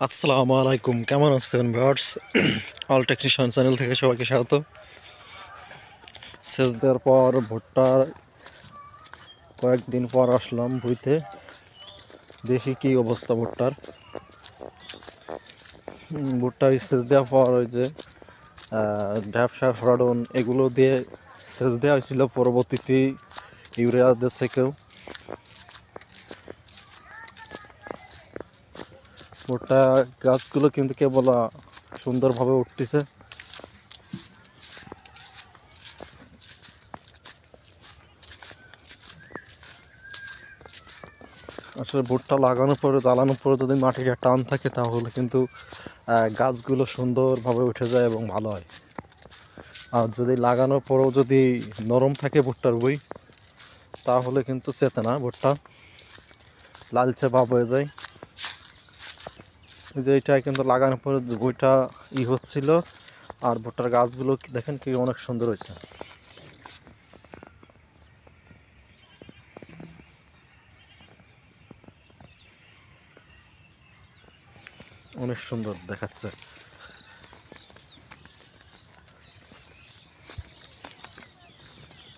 আসসালামু আলাইকুম, কেমন আছেন ভিউয়ার্স? অল টেকনিশিয়ান চ্যানেল থেকে সবাইকে স্বাগত। সেচ দেওয়ার পর ভুট্টার কয়েকদিন পর আসলাম ভুইতে, দেখি কি অবস্থা ভুট্টার। ভুট্টার সেচ দেওয়ার পর ওই যে ঢ্যাপসা ফ্রাডন এগুলো দিয়ে সেচ দেওয়া হয়েছিল, পরবর্তীতে ইউরিয়া দিচ্ছে কেউ। ভুট্টা গাছগুলো কিন্তু কেবল সুন্দরভাবে উঠতেছে। আসলে ভুট্টা লাগানোর পরে জ্বালানোর পরে যদি মাটিটা টান থাকে তাহলে কিন্তু গাছগুলো সুন্দরভাবে উঠে যায় এবং ভালো হয়। আর যদি লাগানোর পরেও যদি নরম থাকে ভুট্টার বই, তাহলে কিন্তু চেতে না, ভুট্টা লালচে ভাব হয়ে যায়। যে এটা কিন্তু লাগানোর পরে বইটা হচ্ছিল, আর ভুট্টার গাছগুলো দেখেন কি অনেক সুন্দর হয়েছে, অনেক সুন্দর দেখাচ্ছে।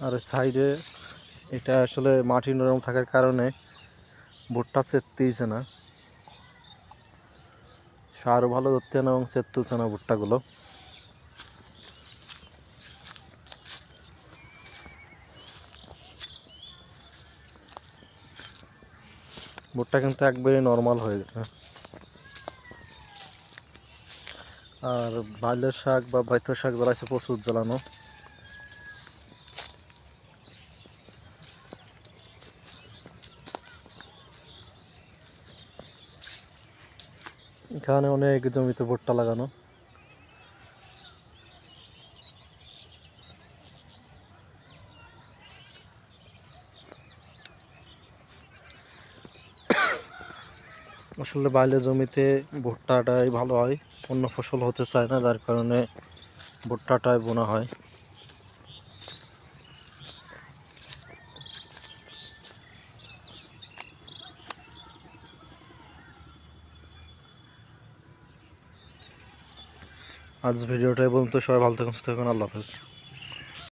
আর সাইডে এটা আসলে মাটি নরম থাকার কারণে ভুট্টা চেতেইছে না, সারও ভালো ধরতে না এবং চেতেছে না ভুট্টাগুলো। ভুট্টা কিন্তু একবারে নর্মাল হয়ে গেছে। আর বাইলের শাক বা বাইথ শাক জ্বালাইছে প্রচুর জ্বালানো। এখানে অনেক জমিতে ভুট্টা লাগানো। আসলে বাইলে জমিতে ভুট্টাটাই ভালো হয়, অন্য ফসল হতে চায় না, যার কারণে ভুট্টাটাই বোনা হয়। আজ ভিডিওটাই বলতে, সবাই ভালো থাকুন, সুস্থ থাকুন, আল্লাহ হাফেজ।